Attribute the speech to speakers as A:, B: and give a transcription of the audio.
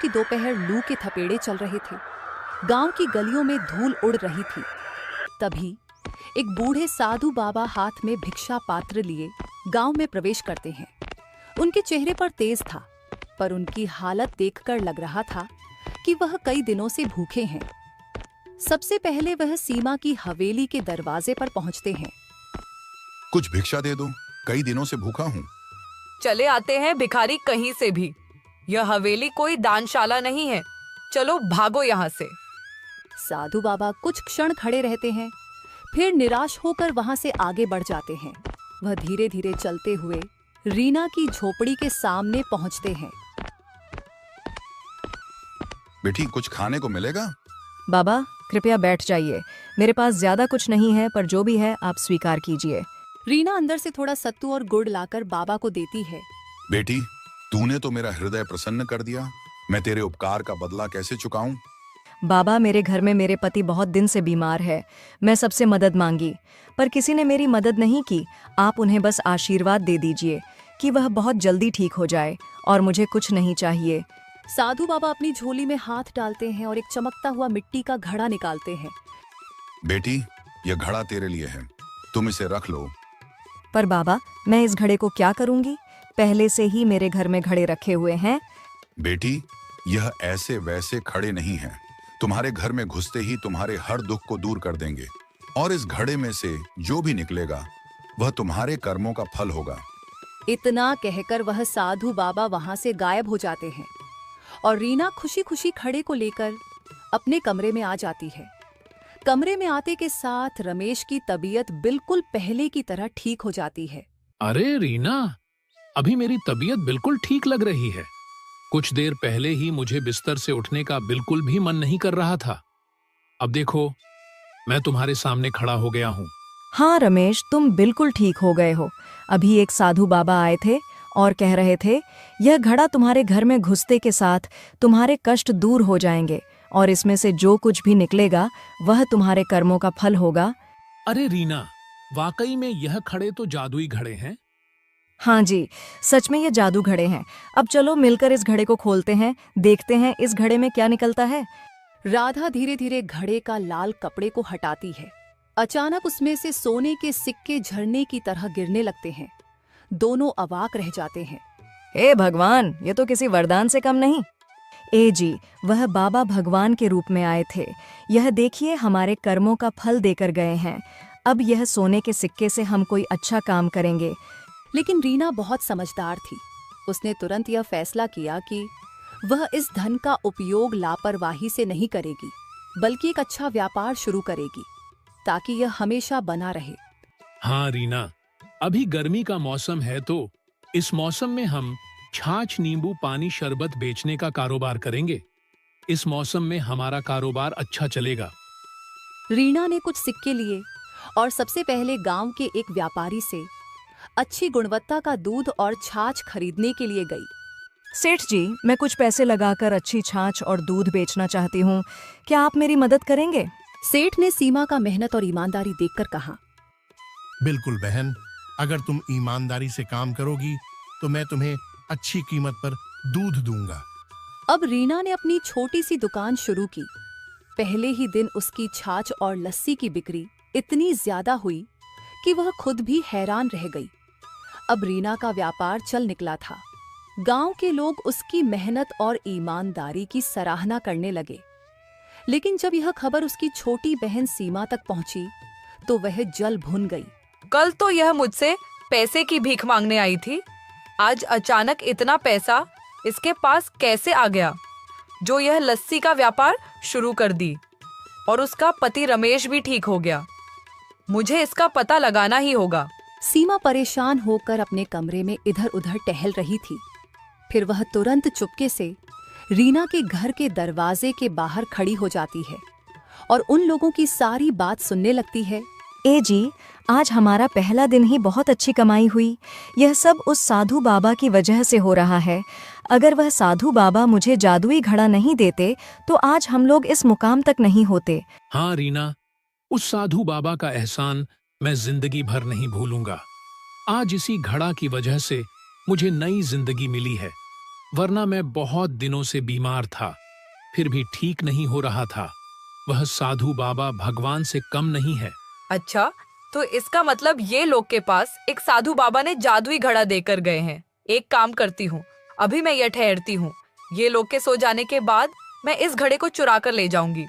A: की दोपहर लू के थपेड़े चल रहे थे। गांव की गलियों में धूल उड़ रही थी। तभी एक बूढ़े साधु बाबा हाथ में भिक्षा पात्र लिए गांव में प्रवेश करते हैं। उनके चेहरे पर तेज था, पर उनकी हालत देखकर लग रहा था कि वह कई दिनों से भूखे हैं। सबसे पहले वह सीमा की हवेली के दरवाजे पर पहुंचते हैं।
B: कुछ भिक्षा दे दो, कई दिनों से भूखा हूँ।
C: चले आते हैं भिखारी कहीं से भी। यह हवेली कोई दानशाला नहीं है, चलो भागो यहाँ से।
A: साधु बाबा कुछ क्षण खड़े रहते हैं, फिर निराश होकर वहां से आगे बढ़ जाते हैं। वह धीरे धीरे चलते हुए रीना की झोपड़ी के सामने पहुंचते हैं।
B: बेटी, कुछ खाने को मिलेगा?
D: बाबा कृपया बैठ जाइए, मेरे पास ज्यादा कुछ नहीं है, पर जो भी है आप स्वीकार कीजिए।
A: रीना अंदर से थोड़ा सत्तू और गुड़ लाकर बाबा को देती है।
B: बेटी, तूने तो मेरा हृदय प्रसन्न कर दिया। मैं तेरे उपकार का बदला कैसे चुकाऊं?
D: बाबा, मेरे घर में मेरे पति बहुत दिन से बीमार है। मैं सबसे मदद मांगी, पर किसी ने मेरी मदद नहीं की। आप उन्हें बस आशीर्वाद दे दीजिए कि वह बहुत जल्दी ठीक हो जाए, और मुझे कुछ नहीं चाहिए।
A: साधु बाबा अपनी झोली में हाथ डालते हैं और एक चमकता हुआ मिट्टी का घड़ा निकालते हैं।
B: बेटी, यह घड़ा तेरे लिए है, तुम इसे रख लो।
D: पर बाबा, मैं इस घड़े को क्या करूंगी? पहले से ही मेरे घर में घड़े रखे हुए हैं।
B: बेटी, यह ऐसे वैसे खड़े नहीं हैं। तुम्हारे घर में घुसते ही तुम्हारे हर दुख को दूर कर देंगे, और इस घड़े में से जो भी निकलेगा वह तुम्हारे कर्मों का फल होगा।
A: इतना कहकर वह साधु बाबा वहां से गायब हो जाते हैं और रीना खुशी खुशी घड़े को लेकर अपने कमरे में आ जाती है। कमरे में आते के साथ रमेश की तबीयत बिल्कुल पहले की तरह ठीक हो जाती है।
E: अरे रीना, अभी मेरी तबीयत बिल्कुल ठीक लग रही है। कुछ देर पहले ही मुझे बिस्तर से उठने का बिल्कुल भी मन नहीं कर रहा था। अब देखो, मैं तुम्हारे सामने खड़ा हो गया हूँ।
D: हाँ रमेश, तुम बिल्कुल ठीक हो गए हो। अभी एक साधु बाबा आए थे और कह रहे थे, यह घड़ा तुम्हारे घर में घुसते के साथ तुम्हारे कष्ट दूर हो जाएंगे, और इसमें से जो कुछ भी निकलेगा वह तुम्हारे कर्मों का फल होगा।
E: अरे रीना, वाकई में यह खड़े तो जादुई घड़े हैं।
D: हाँ जी, सच में ये जादू घड़े हैं। अब चलो मिलकर इस घड़े को खोलते हैं, देखते हैं इस घड़े में क्या निकलता है।
A: राधा धीरे धीरे घड़े का लाल कपड़े को हटाती है। अचानक उसमें से सोने के सिक्के झरने की तरह गिरने लगते हैं। दोनों अवाक रह जाते हैं।
D: हे भगवान, ये तो किसी वरदान से कम नहीं। ए जी, वह बाबा भगवान के रूप में आए थे। यह देखिए, हमारे कर्मों का फल देकर गए हैं। अब यह सोने के सिक्के से हम कोई अच्छा काम करेंगे।
A: लेकिन रीना बहुत समझदार थी। उसने तुरंत यह फैसला किया कि वह इस धन का उपयोग लापरवाही से नहीं करेगी, बल्कि एक अच्छा व्यापार शुरू करेगी, ताकि यह हमेशा बना रहे।
E: हाँ रीना, अभी गर्मी का मौसम है, तो इस मौसम में हम छाछ, नींबू पानी, शरबत बेचने का कारोबार करेंगे। इस मौसम में हमारा कारोबार अच्छा चलेगा।
A: रीना ने कुछ सिक्के लिए और सबसे पहले गांव के एक व्यापारी से अच्छी गुणवत्ता का दूध और छाछ खरीदने के लिए गई।
D: सेठ जी, मैं कुछ पैसे लगाकर अच्छी छाछ और दूध बेचना चाहती हूँ, क्या आप मेरी मदद करेंगे?
A: सेठ ने सीमा का मेहनत और ईमानदारी देखकर कहा,
F: बिल्कुल बहन, अगर तुम ईमानदारी से काम करोगी तो मैं तुम्हें अच्छी कीमत पर दूध दूंगा।
A: अब रीना ने अपनी छोटी सी दुकान शुरू की। पहले ही दिन उसकी छाछ और लस्सी की बिक्री इतनी ज्यादा हुई कि वह खुद भी हैरान रह गई। अब रीना का व्यापार चल निकला था। गांव के लोग उसकी मेहनत और ईमानदारी की सराहना करने लगे। लेकिन जब यह खबर उसकी छोटी बहन सीमा तक पहुंची तो वह जल भुन गई।
C: कल तो यह मुझसे पैसे की भीख मांगने आई थी, आज अचानक इतना पैसा इसके पास कैसे आ गया, जो यह लस्सी का व्यापार शुरू कर दी, और उसका पति रमेश भी ठीक हो गया। मुझे इसका पता लगाना ही होगा।
A: सीमा परेशान होकर अपने कमरे में इधर उधर टहल रही थी। फिर वह तुरंत चुपके से रीना के घर के दरवाजे के बाहर खड़ी हो जाती है और उन लोगों की सारी बात सुनने लगती है।
D: ए जी, आज हमारा पहला दिन ही बहुत अच्छी कमाई हुई। यह सब उस साधु बाबा की वजह से हो रहा है। अगर वह साधु बाबा मुझे जादुई घड़ा नहीं देते तो आज हम लोग इस मुकाम तक नहीं होते।
E: हाँ रीना, उस साधु बाबा का एहसान मैं जिंदगी भर नहीं भूलूंगा। आज इसी घड़ा की वजह से मुझे नई जिंदगी मिली है। वरना मैं बहुत दिनों से बीमार था, फिर भी ठीक नहीं हो रहा था। वह साधु बाबा भगवान से कम नहीं है।
C: अच्छा, तो इसका मतलब ये लोग के पास एक साधु बाबा ने जादुई घड़ा देकर गए हैं। एक काम करती हूँ, अभी मैं यह ठहरती हूँ। ये लोग के सो जाने के बाद मैं इस घड़े को चुरा कर ले जाऊंगी।